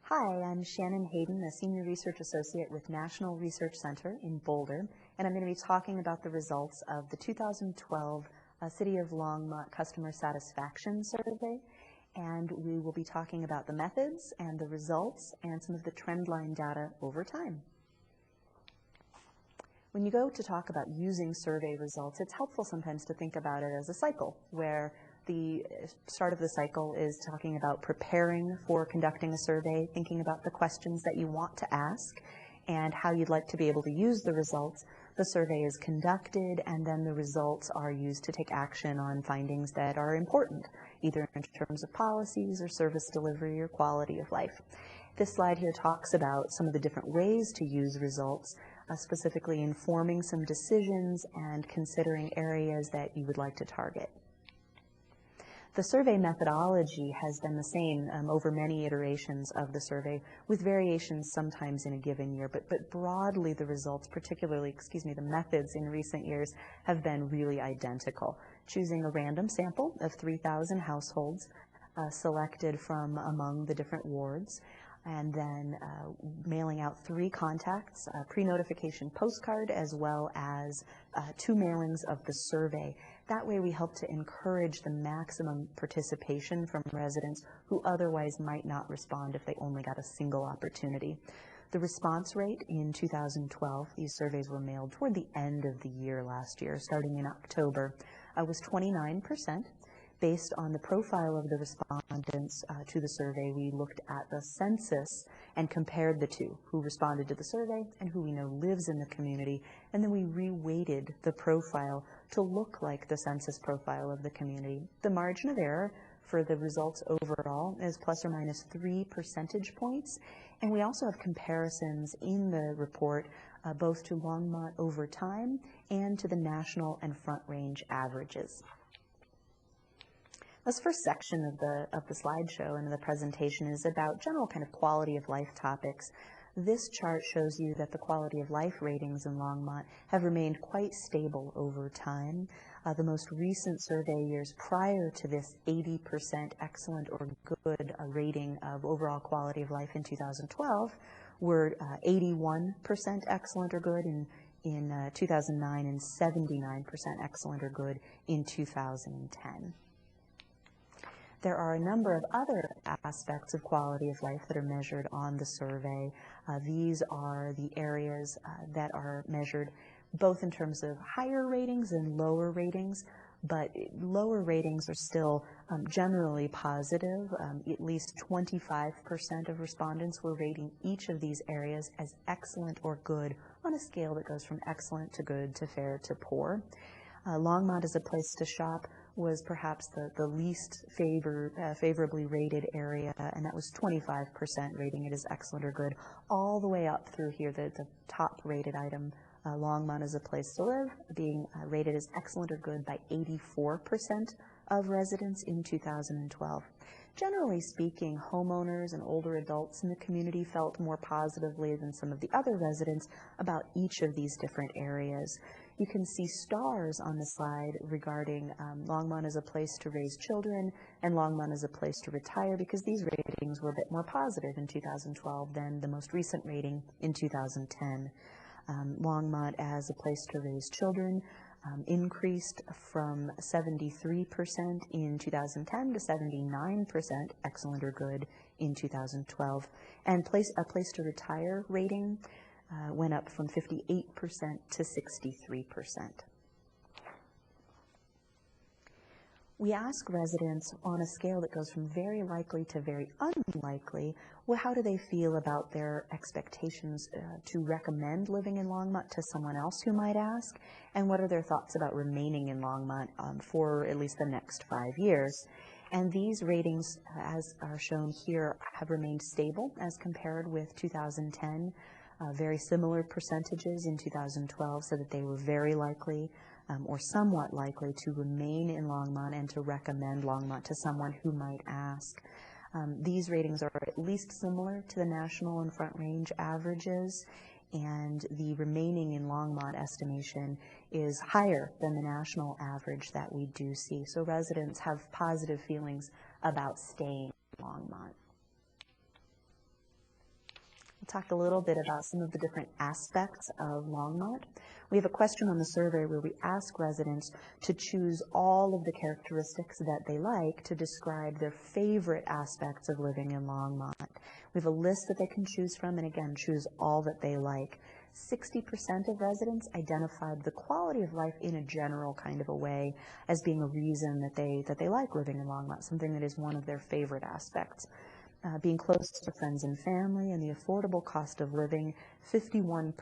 Hi, I'm Shannon Hayden, a Senior Research Associate with National Research Center in Boulder, and I'm going to be talking about the results of the 2012 City of Longmont Customer Satisfaction Survey, and we will be talking about the methods and the results and some of the trendline data over time. When you go to talk about using survey results, it's helpful sometimes to think about it as a cycle, where the start of the cycle is talking about preparing for conducting a survey, thinking about the questions that you want to ask and how you'd like to be able to use the results. The survey is conducted, and then the results are used to take action on findings that are important, either in terms of policies or service delivery or quality of life. This slide here talks about some of the different ways to use results, specifically informing some decisions and considering areas that you would like to target. The survey methodology has been the same over many iterations of the survey, with variations sometimes in a given year, but broadly the results, particularly, the methods in recent years have been really identical. Choosing a random sample of 3,000 households selected from among the different wards, and then mailing out 3 contacts, a pre-notification postcard, as well as 2 mailings of the survey. That way we help to encourage the maximum participation from residents who otherwise might not respond if they only got a single opportunity. The response rate in 2012, these surveys were mailed toward the end of the year last year, starting in October, was 29%. Based on the profile of the respondents to the survey, we looked at the census and compared the two, who responded to the survey and who we know lives in the community, and then we reweighted the profile to look like the census profile of the community. The margin of error for the results overall is plus or minus 3 percentage points, and we also have comparisons in the report both to Longmont over time and to the national and Front Range averages. This first section of the slideshow and the presentation is about general kind of quality of life topics. This chart shows you that the quality of life ratings in Longmont have remained quite stable over time. The most recent survey years prior to this 80% excellent or good rating of overall quality of life in 2012 were 81% excellent or good in 2009 and 79% excellent or good in 2010. There are a number of other aspects of quality of life that are measured on the survey. These are the areas that are measured both in terms of higher ratings and lower ratings, but lower ratings are still generally positive. At least 25% of respondents were rating each of these areas as excellent or good on a scale that goes from excellent to good to fair to poor. Longmont as a place to shop was perhaps the least favorably rated area, and that was 25% rating it as excellent or good, all the way up through here, the top rated item, Longmont as a place to live, being rated as excellent or good by 84% of residents in 2012. Generally speaking, homeowners and older adults in the community felt more positively than some of the other residents about each of these different areas. You can see stars on the slide regarding Longmont as a place to raise children and Longmont as a place to retire, because these ratings were a bit more positive in 2012 than the most recent rating in 2010. Longmont as a place to raise children increased from 73% in 2010 to 79% excellent or good in 2012. And a place to retire rating went up from 58% to 63%. We ask residents on a scale that goes from very likely to very unlikely, well, how do they feel about their expectations to recommend living in Longmont to someone else who might ask, and what are their thoughts about remaining in Longmont for at least the next 5 years. And these ratings, as are shown here, have remained stable as compared with 2010. Very similar percentages in 2012, so that they were very likely or somewhat likely to remain in Longmont and to recommend Longmont to someone who might ask. These ratings are at least similar to the national and Front Range averages, and the remaining in Longmont estimation is higher than the national average that we do see. So residents have positive feelings about staying in Longmont. We'll talk a little bit about some of the different aspects of Longmont. We have a question on the survey where we ask residents to choose all of the characteristics that they like to describe their favorite aspects of living in Longmont. We have a list that they can choose from, and again, choose all that they like. 60% of residents identified the quality of life in a general kind of a way as being a reason that they like living in Longmont, something that is one of their favorite aspects. Being close to friends and family and the affordable cost of living, 51%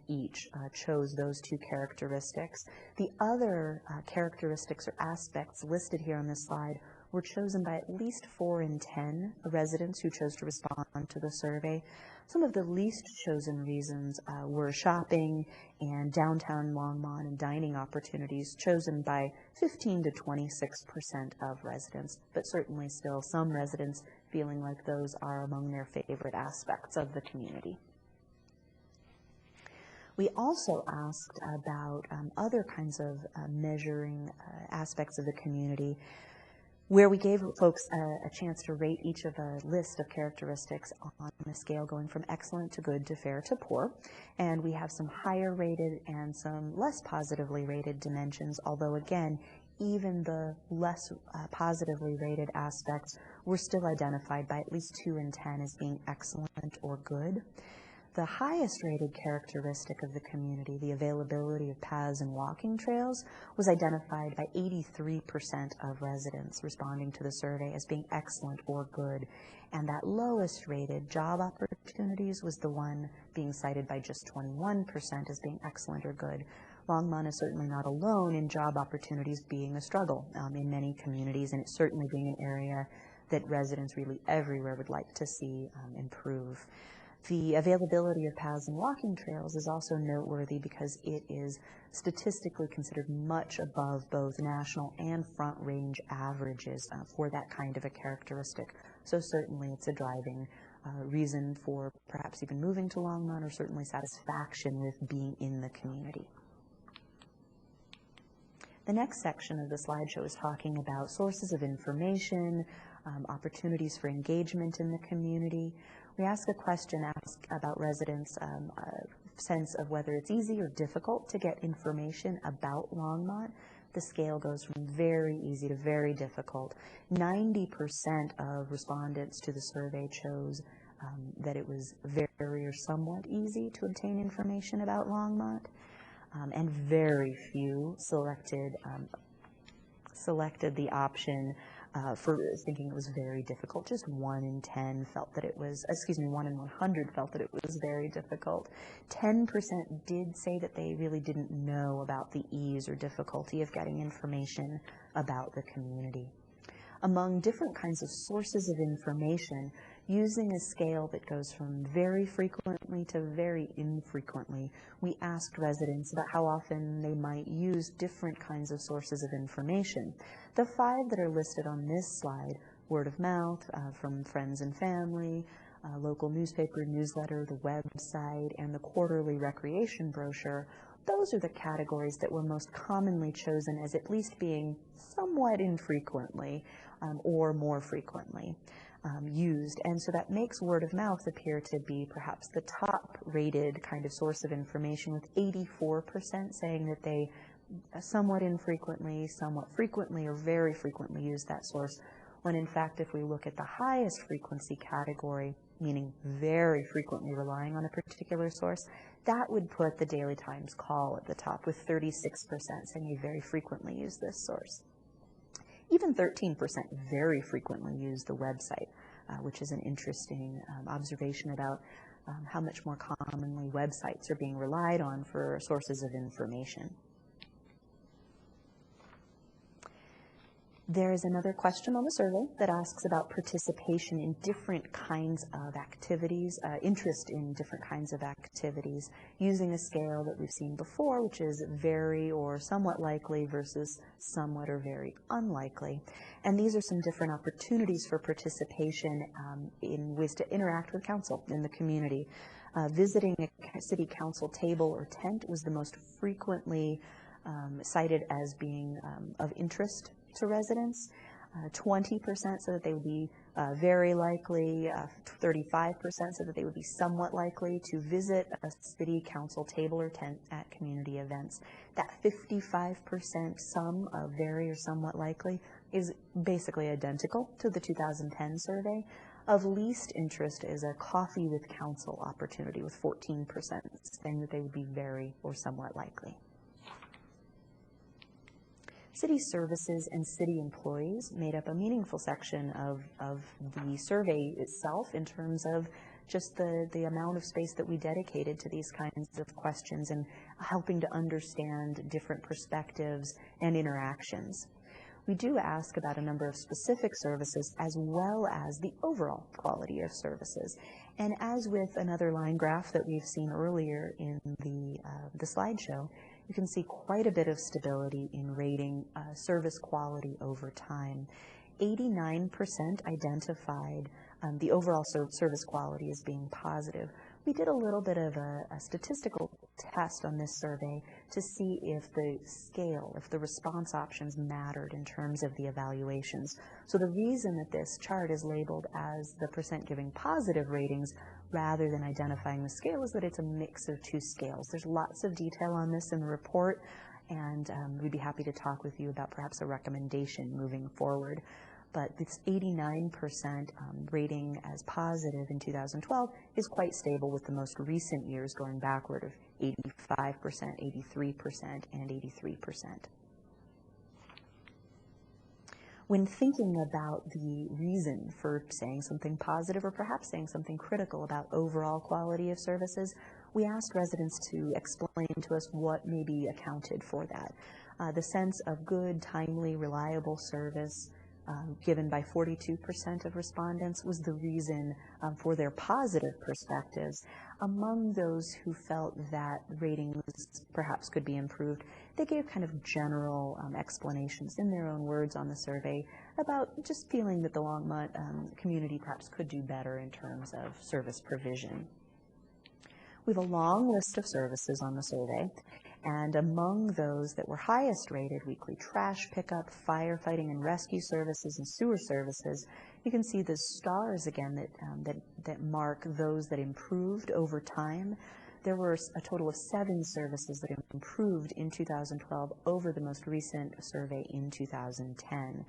each chose those two characteristics. The other characteristics or aspects listed here on this slide were chosen by at least 4 in 10 residents who chose to respond to the survey. Some of the least chosen reasons were shopping and downtown Longmont and dining opportunities, chosen by 15 to 26% of residents, but certainly still some residents feeling like those are among their favorite aspects of the community. We also asked about other kinds of measuring aspects of the community, where we gave folks a chance to rate each of a list of characteristics on a scale going from excellent to good to fair to poor. And we have some higher rated and some less positively rated dimensions, although again, even the less positively rated aspects were still identified by at least 2 in 10 as being excellent or good. The highest rated characteristic of the community, the availability of paths and walking trails, was identified by 83% of residents responding to the survey as being excellent or good. And that lowest rated, job opportunities, was the one being cited by just 21% as being excellent or good. Longmont is certainly not alone in job opportunities being a struggle in many communities, and it's certainly being an area that residents really everywhere would like to see improve. The availability of paths and walking trails is also noteworthy because it is statistically considered much above both national and front range averages for that kind of a characteristic. So certainly it's a driving reason for perhaps even moving to Longmont, or certainly satisfaction with being in the community. The next section of the slideshow is talking about sources of information, opportunities for engagement in the community. We ask a question about residents' sense of whether it's easy or difficult to get information about Longmont. The scale goes from very easy to very difficult. 90% of respondents to the survey chose that it was very or somewhat easy to obtain information about Longmont, and very few selected the option for thinking it was very difficult. Just 1 in 10 felt that it was, 1 in 100 felt that it was very difficult. 10% did say that they really didn't know about the ease or difficulty of getting information about the community. Among different kinds of sources of information, using a scale that goes from very frequently to very infrequently, we asked residents about how often they might use different kinds of sources of information. The 5 that are listed on this slide, word of mouth from friends and family, local newspaper, newsletter, the website, and the quarterly recreation brochure, those are the categories that were most commonly chosen as at least being somewhat infrequently or more frequently used. And so that makes word of mouth appear to be perhaps the top rated kind of source of information, with 84% saying that they somewhat infrequently, somewhat frequently, or very frequently use that source, when in fact if we look at the highest frequency category, meaning very frequently relying on a particular source, that would put the Daily Times Call at the top, with 36% saying they very frequently use this source. Even 13% very frequently use the website, which is an interesting observation about how much more commonly websites are being relied on for sources of information. There is another question on the survey that asks about participation in different kinds of activities, interest in different kinds of activities, using a scale that we've seen before, which is very or somewhat likely versus somewhat or very unlikely. And these are some different opportunities for participation in ways to interact with council in the community. Visiting a city council table or tent was the most frequently cited as being of interest to residents. 20% said that they would be very likely, 35% said that they would be somewhat likely to visit a city council table or tent at community events. That 55% some of very or somewhat likely is basically identical to the 2010 survey. Of least interest is a coffee with council opportunity, with 14% saying that they would be very or somewhat likely. City services and city employees made up a meaningful section of the survey itself in terms of just the amount of space that we dedicated to these kinds of questions and helping to understand different perspectives and interactions. We do ask about a number of specific services as well as the overall quality of services. And as with another line graph that we've seen earlier in the slideshow, you can see quite a bit of stability in rating service quality over time. 89% identified the overall service quality as being positive. We did a little bit of a statistical test on this survey to see if the scale, if the response options mattered in terms of the evaluations. So the reason that this chart is labeled as the percent giving positive ratings rather than identifying the scale is that it's a mix of two scales. There's lots of detail on this in the report, and we'd be happy to talk with you about perhaps a recommendation moving forward. But this 89% rating as positive in 2012 is quite stable with the most recent years going backward of 85%, 83%, and 83%. When thinking about the reason for saying something positive or perhaps saying something critical about overall quality of services, we asked residents to explain to us what maybe accounted for that. The sense of good, timely, reliable service given by 42% of respondents was the reason for their positive perspectives. Among those who felt that ratings perhaps could be improved, they gave kind of general explanations in their own words on the survey about just feeling that the Longmont community perhaps could do better in terms of service provision. We have a long list of services on the survey, and among those that were highest rated, weekly trash pickup, firefighting and rescue services, and sewer services, you can see the stars again that mark those that improved over time. There were a total of 7 services that improved in 2012 over the most recent survey in 2010.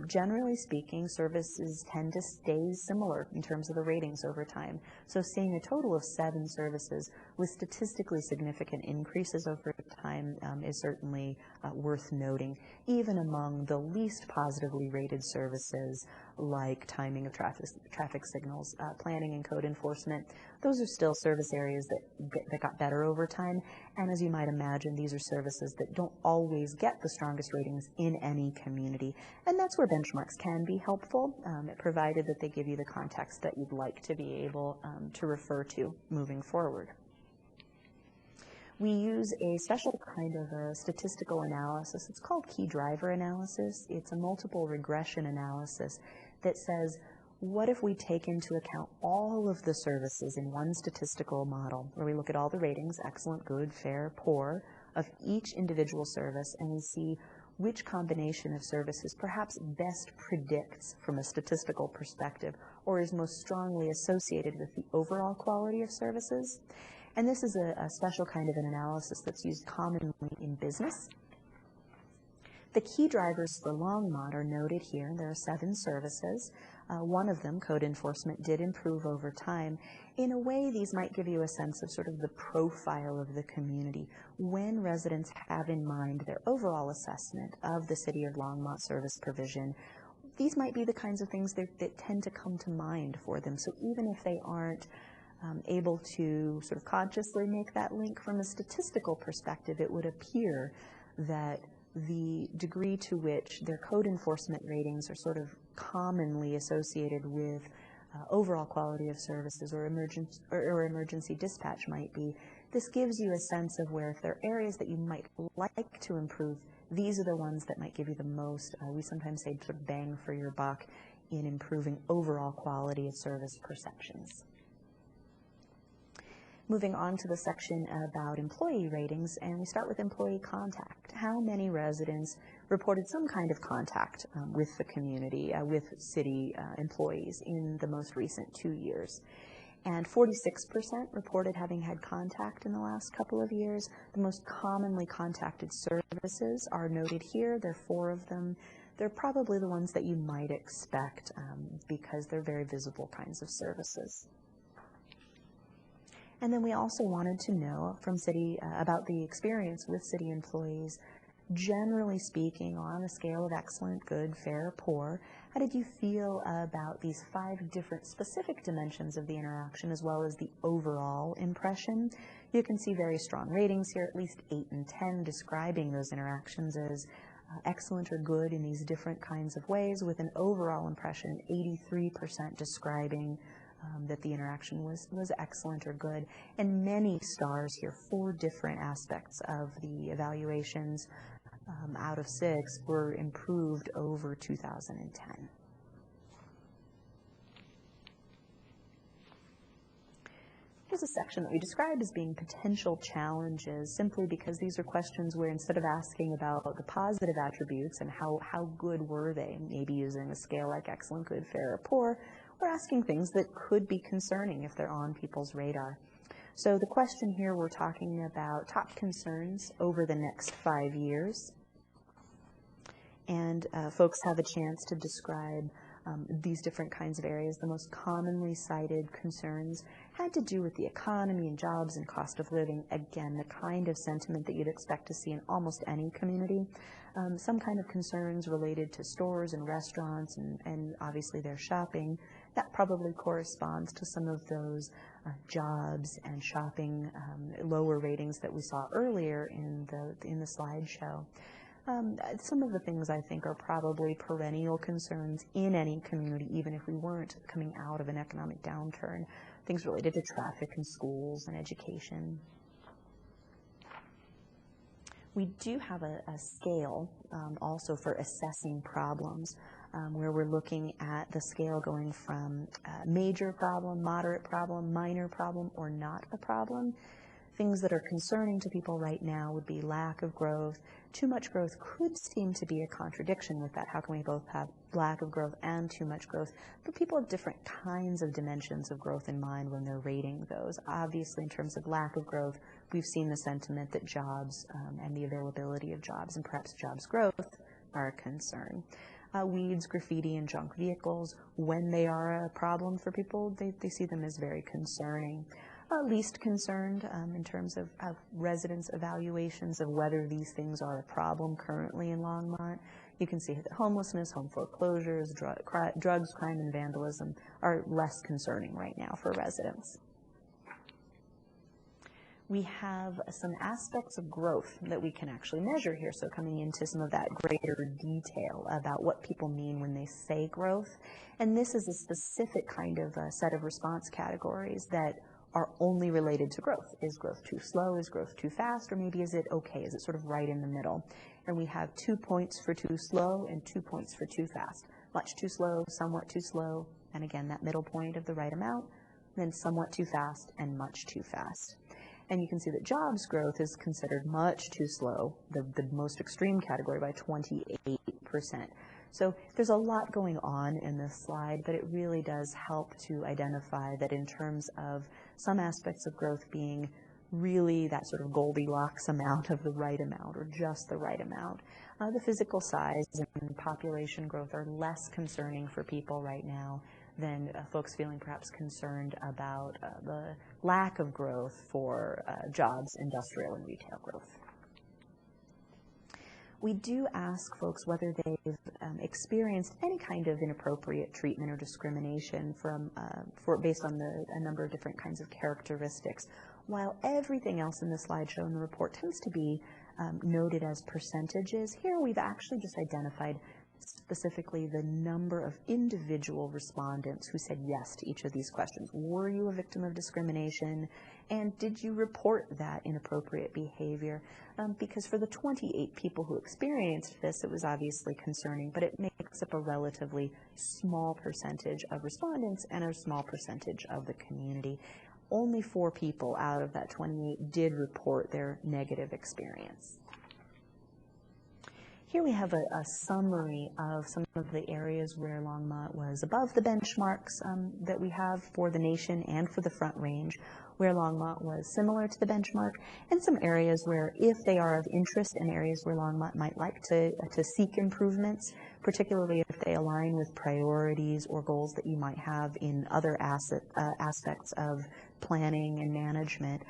Generally speaking, services tend to stay similar in terms of the ratings over time. So seeing a total of 7 services with statistically significant increases over time is certainly worth noting, even among the least positively rated services like timing of traffic signals, planning and code enforcement. Those are still service areas that got better over time. And as you might imagine, these are services that don't always get the strongest ratings in any community. And that's where benchmarks can be helpful, provided that they give you the context that you'd like to be able to refer to moving forward. We use a special kind of a statistical analysis. It's called key driver analysis. It's a multiple regression analysis that says, what if we take into account all of the services in one statistical model, where we look at all the ratings, excellent, good, fair, poor, of each individual service, and we see which combination of services perhaps best predicts from a statistical perspective or is most strongly associated with the overall quality of services. And this is a special kind of an analysis that's used commonly in business. The key drivers for Longmont are noted here. There are 7 services. One of them, code enforcement, did improve over time. In a way, these might give you a sense of sort of the profile of the community. When residents have in mind their overall assessment of the City of Longmont service provision, these might be the kinds of things that tend to come to mind for them. So even if they aren't able to sort of consciously make that link from a statistical perspective, it would appear that the degree to which their code enforcement ratings are sort of commonly associated with overall quality of services or emergency dispatch might be, this gives you a sense of where if there are areas that you might like to improve, these are the ones that might give you the most, we sometimes say sort of bang for your buck in improving overall quality of service perceptions. Moving on to the section about employee ratings, and we start with employee contact. How many residents reported some kind of contact with the community, with city employees in the most recent 2 years. And 46% reported having had contact in the last couple of years. The most commonly contacted services are noted here. There are 4 of them. They're probably the ones that you might expect because they're very visible kinds of services. And then we also wanted to know from city about the experience with city employees. Generally speaking, on a scale of excellent, good, fair, poor, how did you feel about these 5 different specific dimensions of the interaction as well as the overall impression? You can see very strong ratings here, at least 8 and 10, describing those interactions as excellent or good in these different kinds of ways, with an overall impression, 83% describing that the interaction was excellent or good, and many stars here, 4 different aspects of the evaluations out of 6 were improved over 2010. Here's a section that we described as being potential challenges, simply because these are questions where instead of asking about the positive attributes and how good were they, maybe using a scale like excellent, good, fair, or poor, we're asking things that could be concerning if they're on people's radar. So the question here, we're talking about top concerns over the next 5 years. And folks have a chance to describe these different kinds of areas. The most commonly cited concerns had to do with the economy and jobs and cost of living. Again, the kind of sentiment that you'd expect to see in almost any community. Some kind of concerns related to stores and restaurants and obviously their shopping. That probably corresponds to some of those jobs and shopping lower ratings that we saw earlier in the slideshow. Some of the things I think are probably perennial concerns in any community, even if we weren't coming out of an economic downturn. Things related to traffic and schools and education. We do have a scale also for assessing problems, where we're looking at the scale going from major problem, moderate problem, minor problem, or not a problem. Things that are concerning to people right now would be lack of growth. Too much growth could seem to be a contradiction with that. How can we both have lack of growth and too much growth? But people have different kinds of dimensions of growth in mind when they're rating those. Obviously, in terms of lack of growth, we've seen the sentiment that jobs and the availability of jobs and perhaps jobs growth are a concern. Weeds, graffiti, and junk vehicles, when they are a problem for people, they see them as very concerning. Least concerned in terms of residents' evaluations of whether these things are a problem currently in Longmont. You can see that homelessness, home foreclosures, drugs, crime, and vandalism are less concerning right now for residents. We have some aspects of growth that we can actually measure here, so coming into some of that greater detail about what people mean when they say growth. And this is a specific kind of set of response categories that are only related to growth. Is growth too slow? Is growth too fast? Or maybe is it okay? Is it sort of right in the middle? And we have 2 points for too slow and 2 points for too fast. Much too slow, somewhat too slow, and again, that middle point of the right amount, then somewhat too fast and much too fast. And you can see that jobs growth is considered much too slow, the most extreme category, by 28%. So there's a lot going on in this slide, but it really does help to identify that in terms of some aspects of growth being really that sort of Goldilocks amount of the right amount or just the right amount. The physical size and population growth are less concerning for people right now than folks feeling perhaps concerned about the lack of growth for jobs, industrial, and retail growth. We do ask folks whether they've experienced any kind of inappropriate treatment or discrimination based on a number of different kinds of characteristics. While everything else in the slideshow and the report tends to be noted as percentages, here we've actually just identified specifically the number of individual respondents who said yes to each of these questions. Were you a victim of discrimination? And did you report that inappropriate behavior? Because for the 28 people who experienced this, it was obviously concerning, but it makes up a relatively small percentage of respondents and a small percentage of the community. Only 4 people out of that 28 did report their negative experience. Here we have a summary of some of the areas where Longmont was above the benchmarks that we have for the nation and for the Front Range, where Longmont was similar to the benchmark, and some areas where, if they are of interest, and areas where Longmont might like to seek improvements, particularly if they align with priorities or goals that you might have in other aspects of planning and management.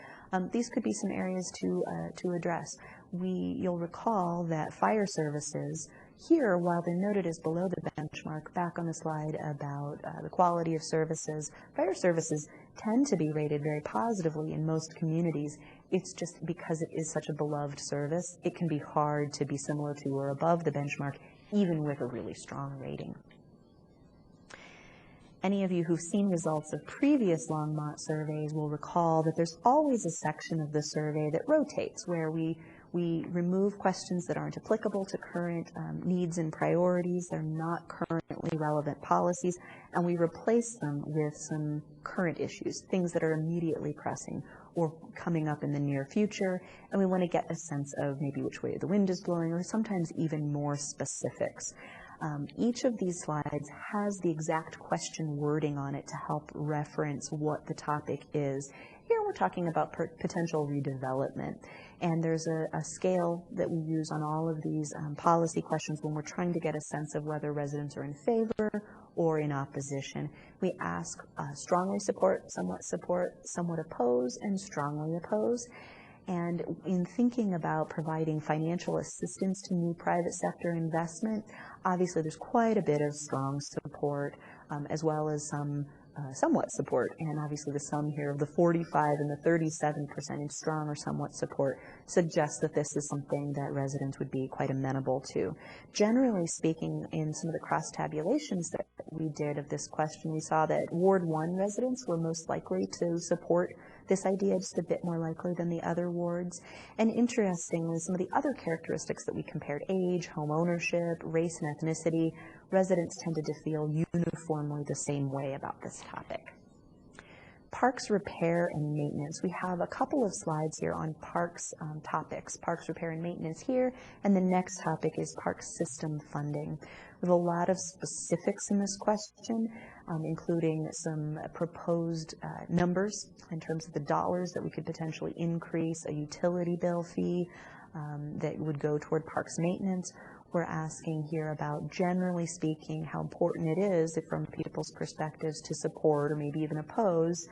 These could be some areas to address. You'll recall that fire services here, while they're noted as below the benchmark, back on the slide about the quality of services, fire services tend to be rated very positively in most communities. It's just because it is such a beloved service, it can be hard to be similar to or above the benchmark, even with a really strong rating. Any of you who've seen results of previous Longmont surveys will recall that there's always a section of the survey that rotates, where we remove questions that aren't applicable to current needs and priorities, they're not currently relevant policies, and we replace them with some current issues, things that are immediately pressing or coming up in the near future, and we want to get a sense of maybe which way the wind is blowing, or sometimes even more specifics. Each of these slides has the exact question wording on it to help reference what the topic is. Here we're talking about potential redevelopment, and there's a scale that we use on all of these policy questions when we're trying to get a sense of whether residents are in favor or in opposition. We ask strongly support, somewhat oppose, and strongly oppose. And in thinking about providing financial assistance to new private sector investment, obviously there's quite a bit of strong support, as well as some somewhat support, and obviously the sum here of the 45 and the 37% in strong or somewhat support suggests that this is something that residents would be quite amenable to. Generally speaking, in some of the cross-tabulations that we did of this question, we saw that Ward 1 residents were most likely to support this idea, just a bit more likely than the other wards. And interestingly, some of the other characteristics that we compared, age, home ownership, race and ethnicity, residents tended to feel uniformly the same way about this topic. Parks repair and maintenance. We have a couple of slides here on parks topics, parks repair and maintenance here, and the next topic is park system funding. We have a lot of specifics in this question, including some proposed numbers in terms of the dollars that we could potentially increase, a utility bill fee that would go toward parks maintenance. We're asking here about, generally speaking, how important it is, from people's perspectives, to support or maybe even oppose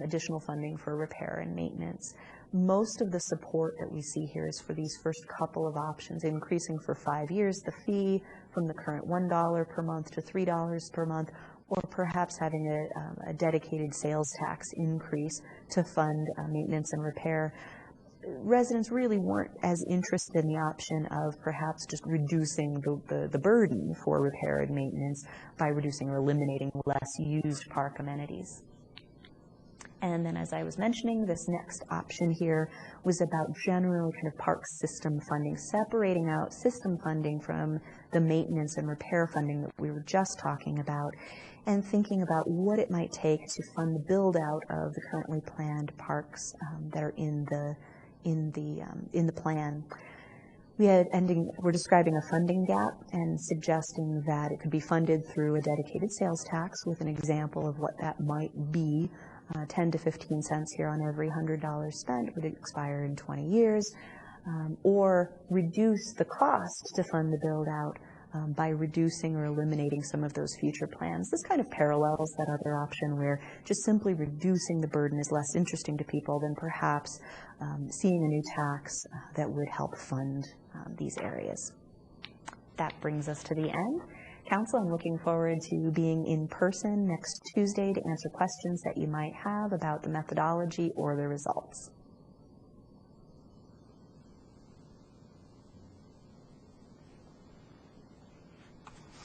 additional funding for repair and maintenance. Most of the support that we see here is for these first couple of options, increasing for 5 years the fee from the current $1 per month to $3 per month, or perhaps having a dedicated sales tax increase to fund maintenance and repair. Residents really weren't as interested in the option of perhaps just reducing the burden for repair and maintenance by reducing or eliminating less used park amenities. And then, as I was mentioning, this next option here was about general kind of park system funding, separating out system funding from the maintenance and repair funding that we were just talking about, and thinking about what it might take to fund the build out of the currently planned parks that are in the plan. We're describing a funding gap and suggesting that it could be funded through a dedicated sales tax, with an example of what that might be. 10 to 15 cents here on every $100 spent would expire in 20 years, or reduce the cost to fund the build out by reducing or eliminating some of those future plans. This kind of parallels that other option where just simply reducing the burden is less interesting to people than perhaps seeing a new tax that would help fund these areas. That brings us to the end. Council, I'm looking forward to being in person next Tuesday to answer questions that you might have about the methodology or the results.